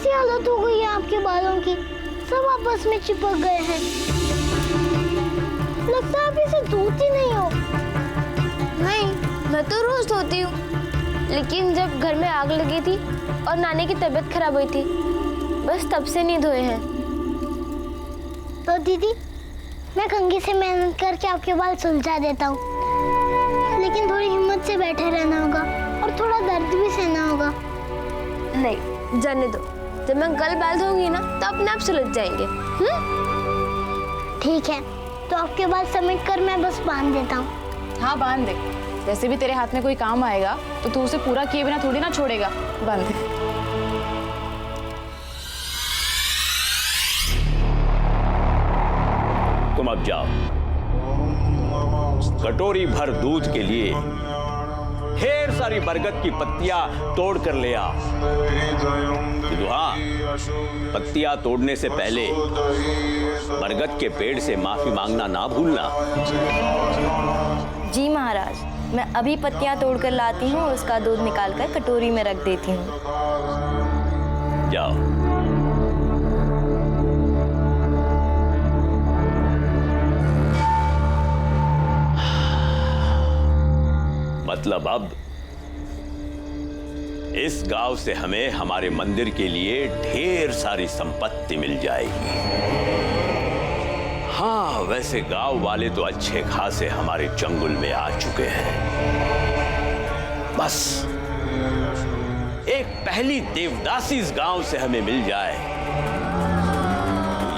कैसी हालत हो गई है आपके बालों की, सब आपस में चिपक गए हैं। लगता है आप इसे धोती नहीं हो। नहीं, मैं तो रोज धोती हूँ, लेकिन जब घर में आग लगी थी और नानी की तबीयत खराब हुई थी, बस तब से नहीं धोए हैं। तो दीदी, मैं कंघी से मेहनत करके आपके बाल सुलझा देता हूँ, लेकिन थोड़ी हिम्मत से बैठे रहना होगा और थोड़ा दर्द भी सहना होगा। नहीं, जाने दो, जब मैं कल बाल धोऊंगी ना तो अपने आप सुलझ जाएंगे। ठीक है, तो आपके बाल समेट कर मैं बस बांध देता हूँ। हाँ बांध दे, वैसे भी तेरे हाथ में कोई काम आएगा तो तू उसे पूरा किए बिना थोड़ी ना छोड़ेगा। बांध दे। तुम अब जाओ, कटोरी भर दूध के लिए ढेर सारी बरगद की पत्तियां तोड़ कर ले आ। किंतु हाँ, पत्तियां तोड़ने से पहले बरगद के पेड़ से माफी मांगना ना भूलना। जी महाराज, मैं अभी पत्तियां तोड़कर लाती हूँ, उसका दूध निकालकर कटोरी में रख देती हूँ। जाओ। मतलब अब इस गांव से हमें हमारे मंदिर के लिए ढेर सारी संपत्ति मिल जाएगी। हाँ, वैसे गांव वाले तो अच्छे खासे हमारे चंगुल में आ चुके हैं। बस एक पहली देवदासी इस गांव से हमें मिल जाए,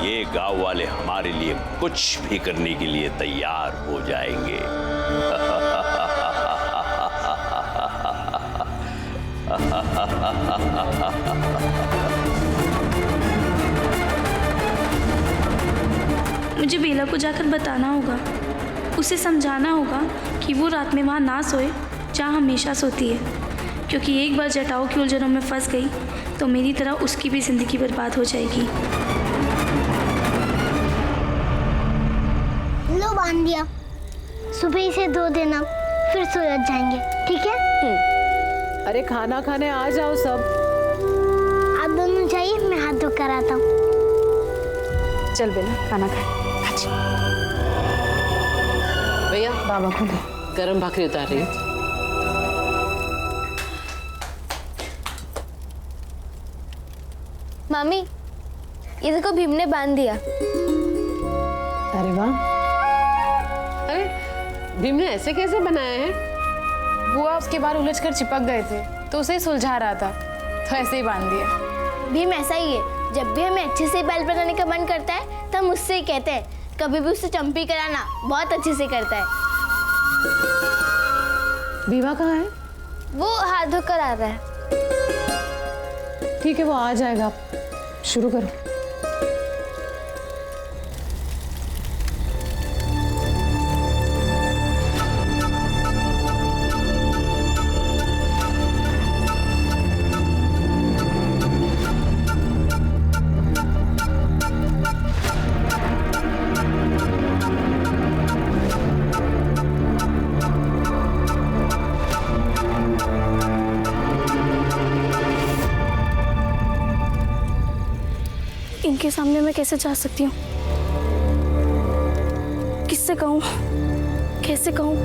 ये गांव वाले हमारे लिए कुछ भी करने के लिए तैयार हो जाएंगे। मुझे बेला को जाकर बताना होगा, उसे समझाना होगा कि वो रात में वहाँ ना सोए जहाँ हमेशा सोती है, क्योंकि एक बार जटाओं की उलझनों में फंस गई तो मेरी तरह उसकी भी जिंदगी बर्बाद हो जाएगी। लो बांध दिया, सुबह इसे धो देना, फिर सुलझ जाएंगे। ठीक है? अरे खाना खाने आ जाओ सब। आप दोनों जाइए, मैं हाथ धो कर आता हूँ। चल बेला, खाना खाए। भैया बाबा को दे, गरम भाकरी उतार रही हूँ। मामी, ये देखो भीम ने बांध दिया। अरे वाह, अरे भीम ने ऐसे कैसे बनाया है? बुआ उसके बाल उलझकर चिपक गए थे तो उसे सुलझा रहा था, तो ऐसे ही बांध दिया। भीम ऐसा ही है, जब भी हमें अच्छे से बाल बनाने का मन करता है तो हम उससे ही कहते हैं, कभी भी उससे चंपी कराना, बहुत अच्छे से करता है। बीवा कहाँ है? वो हाथ धोकर आ रहा है। ठीक है, वो आ जाएगा, शुरू करो। इनके सामने मैं कैसे जा सकती हूँ? किससे कहूँ, कैसे कहूँ?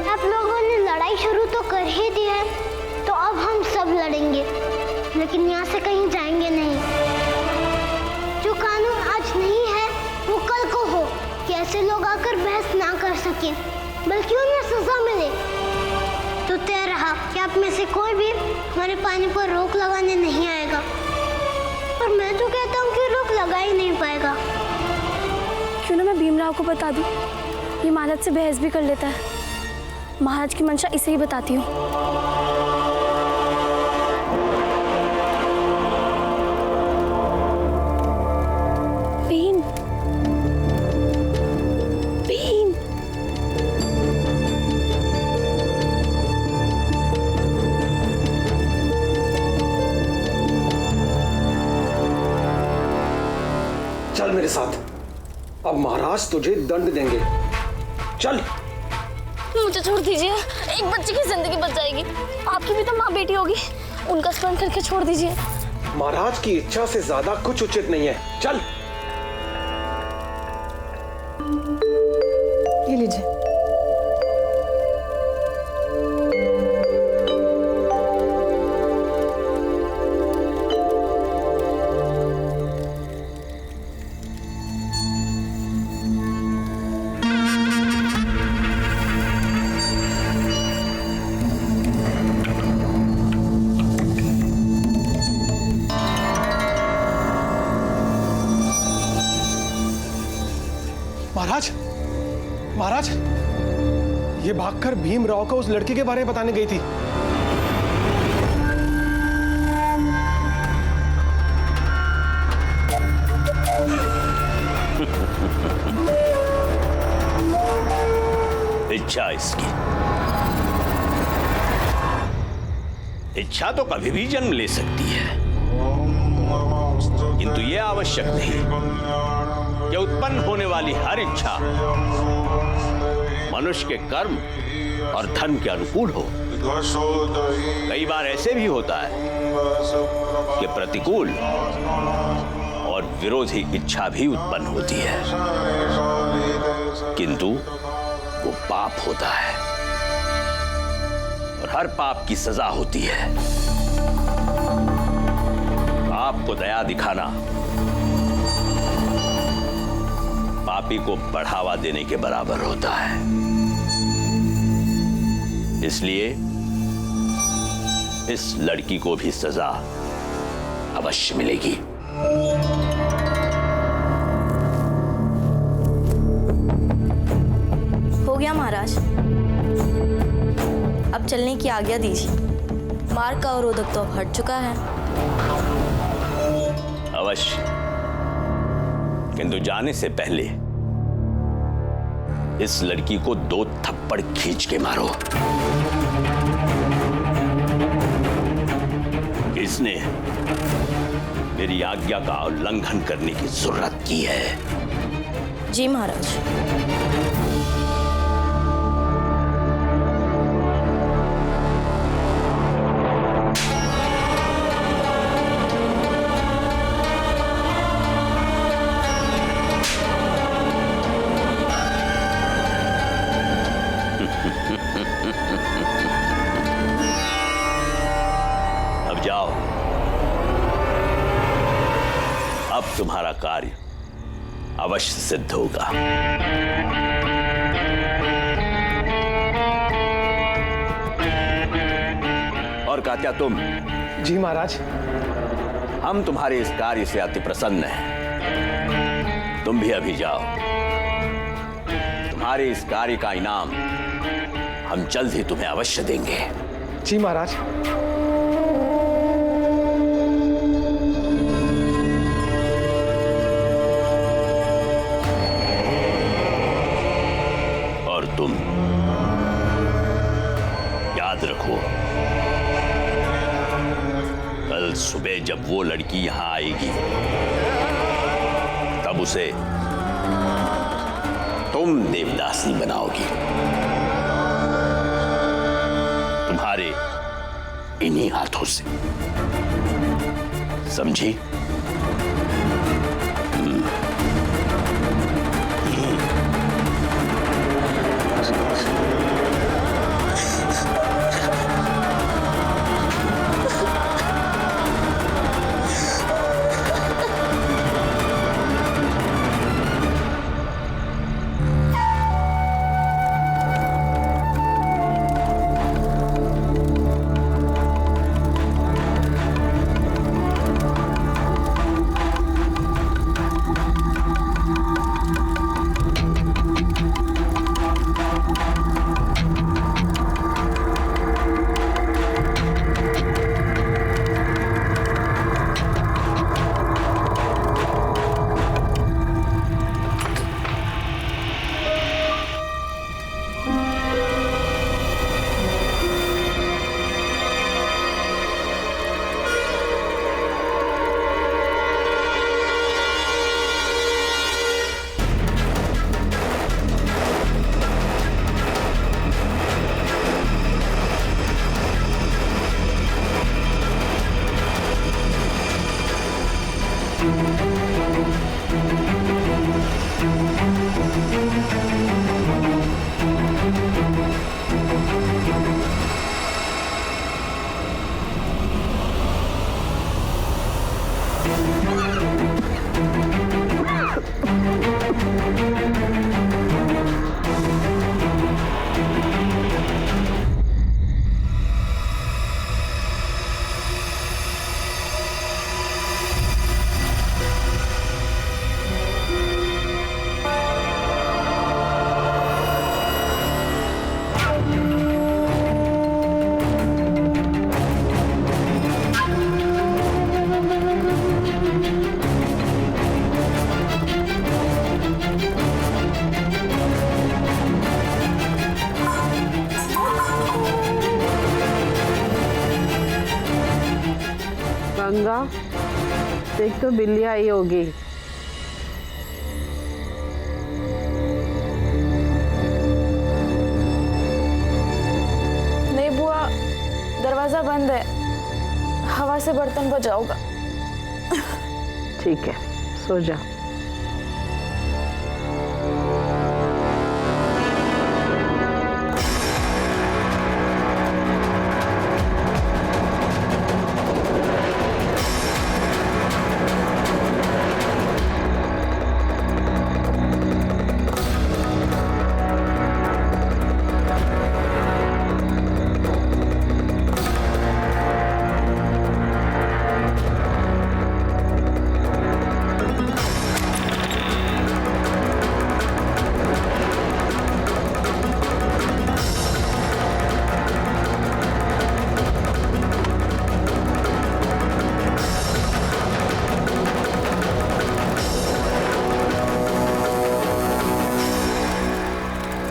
आप लोगों ने लड़ाई शुरू तो कर ही दी है, तो अब हम सब लड़ेंगे, लेकिन यहाँ से कहीं जाएंगे नहीं। जो कानून आज नहीं है वो कल को हो, कि ऐसे लोग आकर बहस ना कर सके, बल्कि उन्हें सजा मिले। तो तय रहा कि आप में से कोई भी हमारे पानी पर रोक लगाने नहीं आएगा, और मैं तो कहता हूँ कि रोक लगा ही नहीं पाएगा। क्यों ना मैं भीमराव को बता दूँ, ये महाराज से बहस भी कर लेता है। महाराज की मंशा इसे ही बताती हूँ। चल मेरे साथ, अब महाराज तुझे दंड देंगे। चल। मुझे छोड़ दीजिए, एक बच्चे की जिंदगी बच जाएगी। आपकी भी तो माँ बेटी होगी, उनका स्मरण करके छोड़ दीजिए। महाराज की इच्छा से ज्यादा कुछ उचित नहीं है। चल। ये लीजिए। महाराज, महाराज, ये भागकर भीमराव को उस लड़की के बारे में बताने गई थी। इच्छा इसकी, इच्छा तो कभी भी जन्म ले सकती है, किंतु यह आवश्यक नहीं कि उत्पन्न होने वाली हर इच्छा मनुष्य के कर्म और धर्म के अनुकूल हो। कई बार ऐसे भी होता है कि प्रतिकूल और विरोधी इच्छा भी उत्पन्न होती है, किंतु वो पाप होता है और हर पाप की सजा होती है। पाप को दया दिखाना पापी को बढ़ावा देने के बराबर होता है। इसलिए इस लड़की को भी सजा अवश्य मिलेगी। हो गया महाराज, अब चलने की आज्ञा दीजिए। मार्ग का अवरोधक तो अब हट चुका है। अवश्य, किंतु जाने से पहले इस लड़की को 2 थप्पड़ खींच के मारो। इसने मेरी आज्ञा का उल्लंघन करने की जरूरत की है। जी महाराज। अब जाओ, अब तुम्हारा कार्य अवश्य सिद्ध होगा। और कात्या, तुम? जी महाराज। हम तुम्हारे इस कार्य से अति प्रसन्न हैं। तुम भी अभी जाओ। तुम्हारे इस कार्य का इनाम हम जल्द ही तुम्हें अवश्य देंगे। जी महाराज। और तुम याद रखो, कल सुबह जब वो लड़की यहां आएगी, तब उसे तुम देवदासी बनाओगी। तुम्हारे इन्हीं हाथों से, समझी? गंगा, देख तो बिल्ली आई होगी। नहीं बुआ, दरवाजा बंद है, हवा से बर्तन बजाऊंगा। ठीक है, सो जा।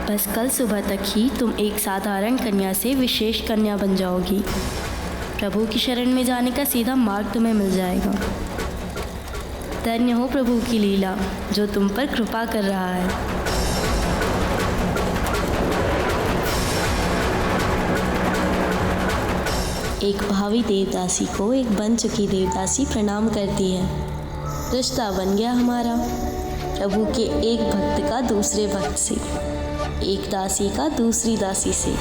बस कल सुबह तक ही तुम एक साधारण कन्या से विशेष कन्या बन जाओगी। प्रभु की शरण में जाने का सीधा मार्ग तुम्हें मिल जाएगा। धन्य हो प्रभु की लीला जो तुम पर कृपा कर रहा है। एक भावी देवदासी को एक बन चुकी देवदासी प्रणाम करती है। रिश्ता बन गया हमारा, प्रभु के एक भक्त का दूसरे भक्त से, एक दासी का दूसरी दासी से।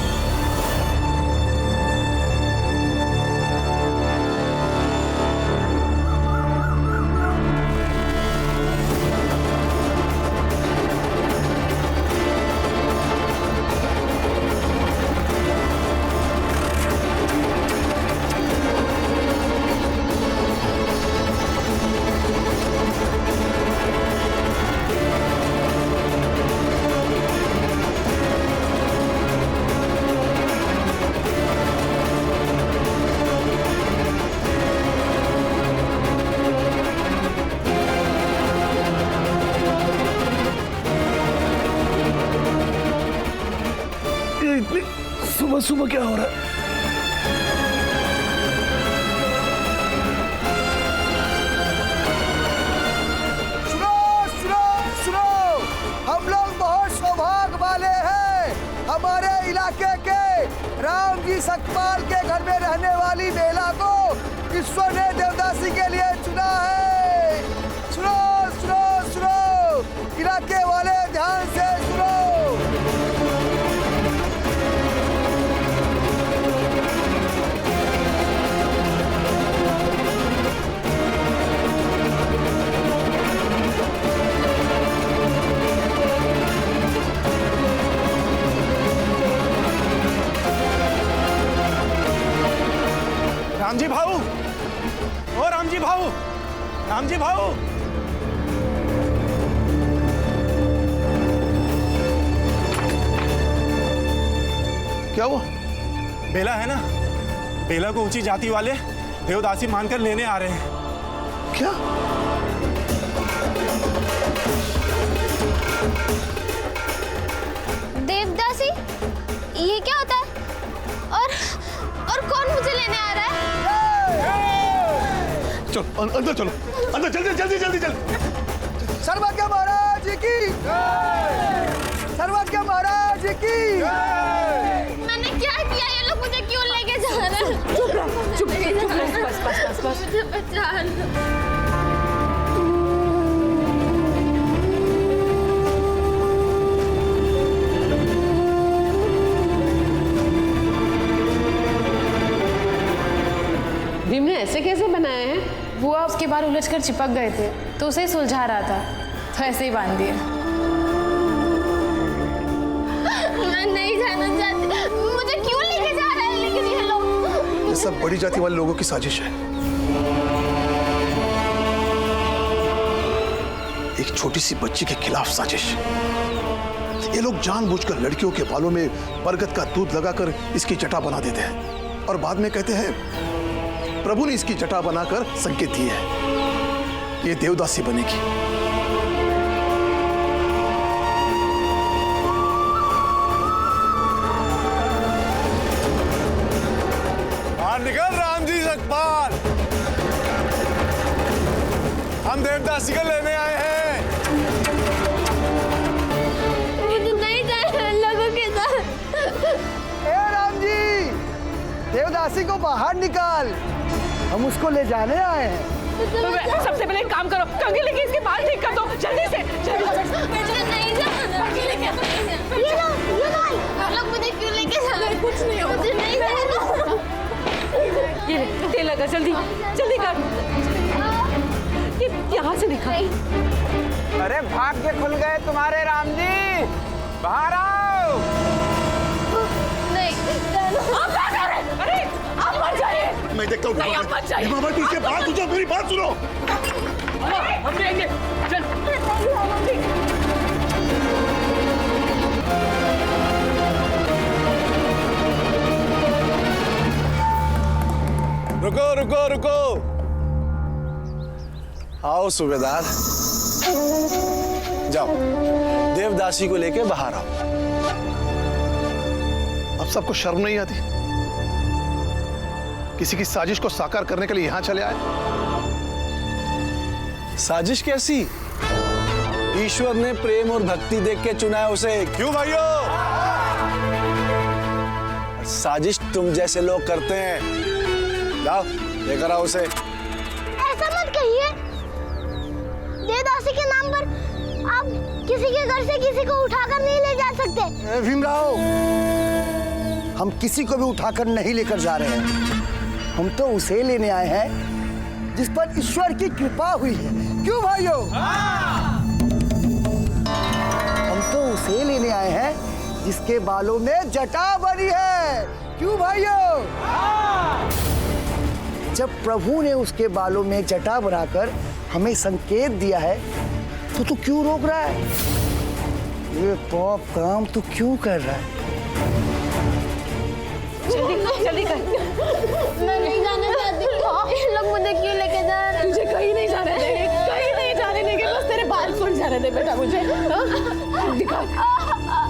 सुबह सुबह क्या हो रहा है? सुनो सुनो सुनो, हम लोग बहुत सौभाग्य वाले हैं। हमारे इलाके के राम जी सकपाल के घर में रहने वाली बेला को ईश्वर ने देवदासी के लिए चुना है। सुनो सुनो सुनो, इलाके वाले ध्यान से सुनो। रामजी भाऊ, ओ रामजी भाऊ, रामजी भाऊ। क्या हुआ? बेला है ना, बेला को ऊंची जाति वाले देवदासी मानकर लेने आ रहे हैं। क्या? देवदासी, ये क्या होता है? और कौन मुझे लेने आ रहा है? चलो अंदर, चलो अंदर, जल्दी जल्दी जल्दी जल्दी। सर्वज्ञ महाराज की जय, सर्वज्ञ महाराज की जय। मैंने क्या किया? ये लोग मुझे क्यों लेके जा रहे हैं? चुप रहो, चुप रहो, बस। मुझे बचा लो। भीम ने ऐसे कैसे बनाए हैं? बुआ उसके बाल उलझकर चिपक गए थे तो उसे सुलझा रहा था, तो ऐसे ही बांध दिए। मैं नहीं जाना चाहती, मुझे क्यों लेके जा रहे हैं लेकिन ये लोग? ये सब बड़ी जाति वाले लोगों की साजिश है। एक छोटी सी बच्ची के खिलाफ साजिश। ये लोग जानबूझकर लड़कियों के बालों में बरगद का दूध लगाकर इसकी जटा बना देते हैं और बाद में कहते हैं प्रभु ने इसकी जटा बनाकर संकेत दिए है ये देवदासी बनेगी। बाहर निकल राम जी सकपाल। हम देवदासी को लेने आए हैं। मुझे नहीं जाना लोगों के साथ। ए राम जी, देवदासी को बाहर निकाल, हम उसको ले जाने आए हैं। सबसे पहले एक काम करो, कंघी लेके इसके बाल ठीक कर दो, जल्दी से। मुझे नहीं जाना। ये लो आप लोग मुझे क्यों लेके जा रहे हैं? कुछ नहीं होगा। मुझे नहीं जाना। ये ले, तेल लगा, जल्दी जल्दी कर। ये यहाँ से निकल। अरे भाग्य खुल गए तुम्हारे राम जी, बाहर आओ। नहीं जाना। आप क्या कर रहे हैं? अरे आप मत जाइए। मैं देखता हूँ नहीं, आप मत जाइए। बाबा पीछे बात सुनो, मेरी बात सुनो। हम देंगे, चल। रुको रुको रुको, आओ सूबेदार, जाओ देवदासी को लेके बाहर आओ। अब सबको शर्म नहीं आती? किसी की साजिश को साकार करने के लिए यहां चले आए। साजिश कैसी? ईश्वर ने प्रेम और भक्ति देख के चुना है उसे, क्यों भाइयों? साजिश तुम जैसे लोग करते हैं। जाओ लेकर आओ उसे। ऐसा मत कहिए, देवदासी के नाम पर आप किसी के घर से किसी को उठाकर नहीं ले जा सकते। भीमराव, हम किसी को भी उठाकर नहीं लेकर जा रहे हैं। हम तो उसे लेने आए हैं जिस पर ईश्वर की कृपा हुई है, क्यों भाइयों? हम तो उसे लेने आए हैं जिसके बालों में जटा बनी है, क्यों भाइयों? जब प्रभु ने उसके बालों में जटा बनाकर हमें संकेत दिया है तो क्यों रोक रहा है? ये पाप काम तो क्यों कर रहा है? जल्दी कर। मैं नहीं जाना चाहती। ये लोग मुझे क्यों लेके जा रहे हैं? तुझे कहीं नहीं जाने देंगे, कहीं नहीं जाने देंगे, बस तेरे बाल फूट जाने दे बेटा मुझे। दिखा,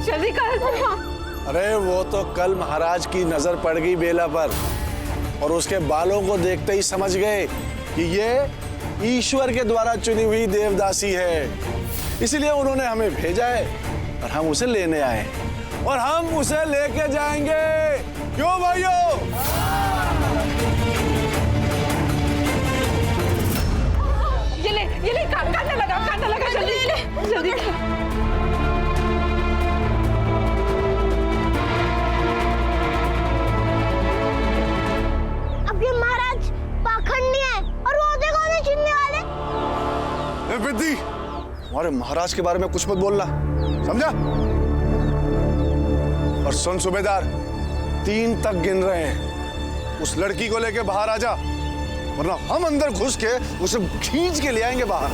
जल्दी कर। अरे वो तो कल महाराज की नजर पड़ गई बेला पर और उसके बालों को देखते ही समझ गए कि ये ईश्वर के द्वारा चुनी हुई देवदासी है, इसलिए उन्होंने हमें भेजा है और हम उसे लेने आए और हम उसे लेके जाएंगे, क्यों भाइयों? ये ले काटने लगा, जल्दी जल्दी। अब ये महाराज पाखंडी है और वो देखो उन्हें चुनने वाले। विद्धि, हमारे महाराज के बारे में कुछ मत बोलना, समझा? और सुन सूबेदार, 3 तक गिन रहे हैं, उस लड़की को लेके बाहर आ जा, वरना हम अंदर घुस के उसे खींच के ले आएंगे बाहर।